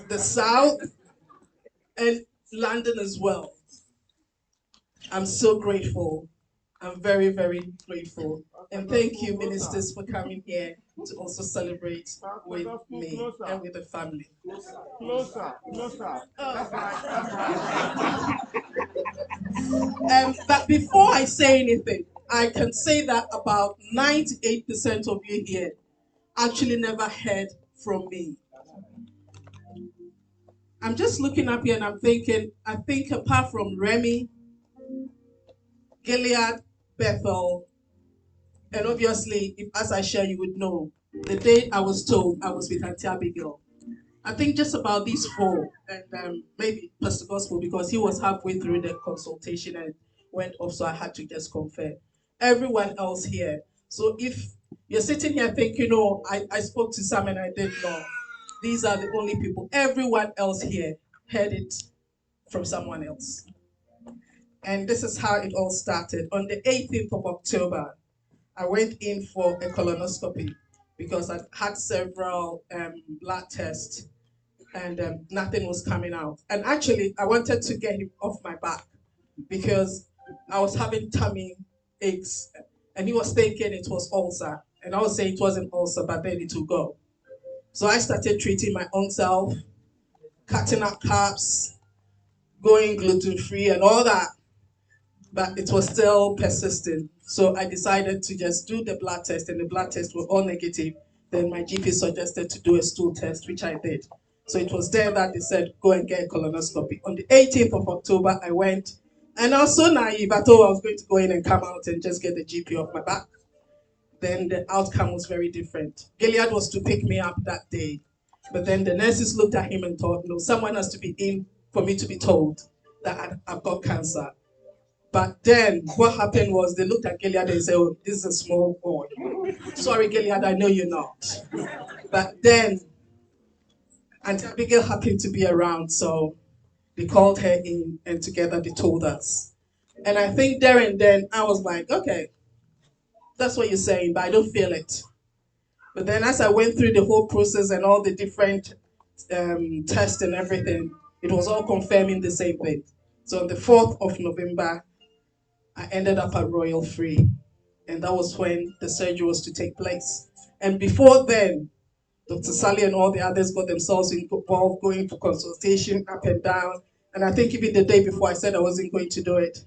the South, and London as well. I'm so grateful. I'm very, very grateful. And thank you, ministers, for coming here to also celebrate with me and with the family. Closer. But before I say anything, I can say that about 98% of you here actually never heard from me. I'm just looking up here and I'm thinking, I think apart from Remy, Gilead, Bethel, and obviously, if, as I share, you would know, the day I was told I was with Auntie Abigail. I think just about these four, and maybe Pastor Gospel, because he was halfway through the consultation and went off, so I had to just confirm. Everyone else here. So if you're sitting here thinking, oh, I spoke to some and I didn't know, these are the only people. Everyone else here heard it from someone else. And this is how it all started. On the 18th of October, I went in for a colonoscopy because I had several blood tests and nothing was coming out. And actually, I wanted to get him off my back because I was having tummy aches and he was thinking it was ulcer. And I was saying it wasn't ulcer, but then it will go. So I started treating my own self, cutting out carbs, going gluten-free and all that. But it was still persistent. So I decided to just do the blood test, and the blood tests were all negative. Then my GP suggested to do a stool test, which I did. So it was there that they said, go and get a colonoscopy. On the 18th of October, I went, and I was so naive. I thought I was going to go in and come out and just get the GP off my back. Then the outcome was very different. Gilead was to pick me up that day. But then the nurses looked at him and thought, no, someone has to be in for me to be told that I've got cancer. But then what happened was they looked at Gilead and said, oh, this is a small boy. Sorry, Gilead, I know you're not. But then Auntie Abigail happened to be around, so they called her in and together they told us. And I think there and then I was like, okay, that's what you're saying, but I don't feel it. But then as I went through the whole process and all the different tests and everything, it was all confirming the same thing. So on the 4th of November, I ended up at Royal Free, and that was when the surgery was to take place. And before then, Dr. Sally and all the others got themselves involved, going for consultation up and down. And I think even the day before, I said I wasn't going to do it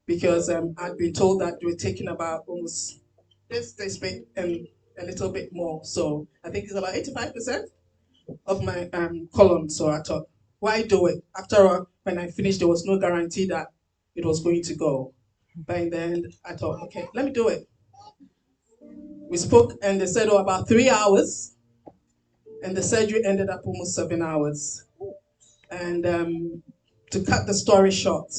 because I'd been told that they were taking about almost this bit and a little bit more. So I think it's about 85% of my colon. So I thought, why do it? After all, when I finished, there was no guarantee that it was going to go. But in the end, I thought, okay, let me do it. We spoke and they said, oh, about 3 hours. And the surgery ended up almost 7 hours. And to cut the story short,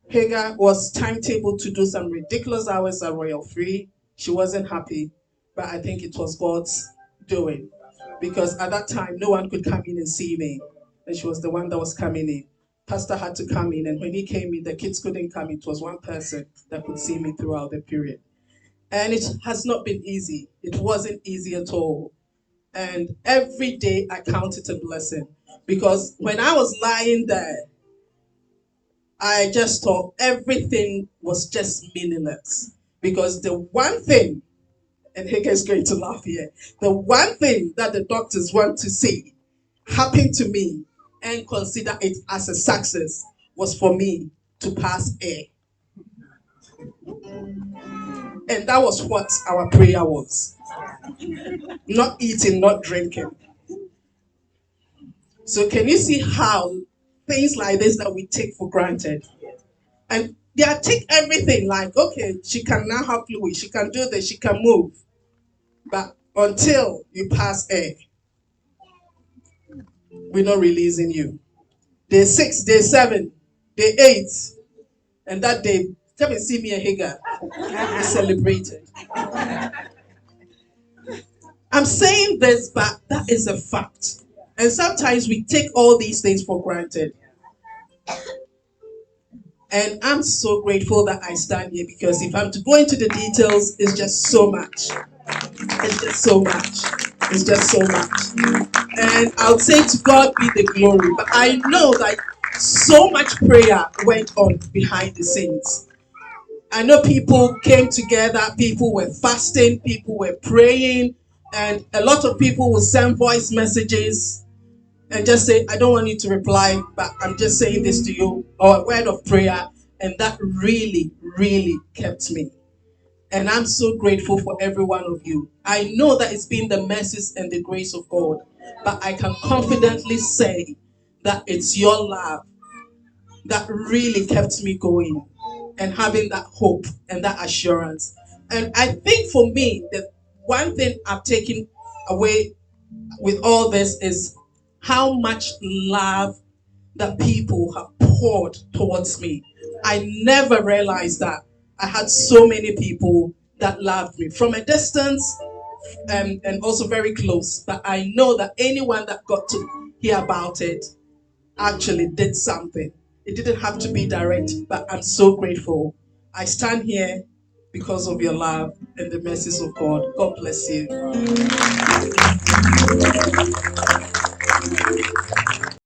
Hagar was timetabled to do some ridiculous hours at Royal Free. She wasn't happy, but I think it was God's doing. Because at that time, no one could come in and see me. And she was the one that was coming in. Pastor had to come in, and when he came in, the kids couldn't come. It was one person that could see me throughout the period. And it has not been easy. It wasn't easy at all. And every day I count it a blessing. Because when I was lying there, I just thought everything was just meaningless. Because the one thing, and Hege is going to laugh here, the one thing that the doctors want to see happen to me and consider it as a success was for me to pass air. And that was what our prayer was. Not eating, not drinking. So can you see how things like this that we take for granted? And they take everything like, okay, she can now have fluid, she can do this, she can move. But until you pass air, we're not releasing you. Day 6, day 7, day 8, and that day, come and see me and Hagar. We celebrated. I'm saying this, but that is a fact. And sometimes we take all these things for granted. And I'm so grateful that I stand here because if I'm to go into the details, it's just so much. It's just so much. It's just so much. And I would say to God be the glory. But I know that so much prayer went on behind the scenes. I know people came together, people were fasting, people were praying, and a lot of people will send voice messages and just say, I don't want you to reply, but I'm just saying this to you, or a word of prayer. And that really, really kept me. And I'm so grateful for every one of you. I know that it's been the mercies and the grace of God, but I can confidently say that it's your love that really kept me going and having that hope and that assurance. And I think for me, the one thing I've taken away with all this is how much love that people have poured towards me. I never realized that I had so many people that loved me from a distance, and also very close. But I know that anyone that got to hear about it actually did something. It didn't have to be direct, but I'm so grateful. I stand here because of your love and the mercies of God. God bless you.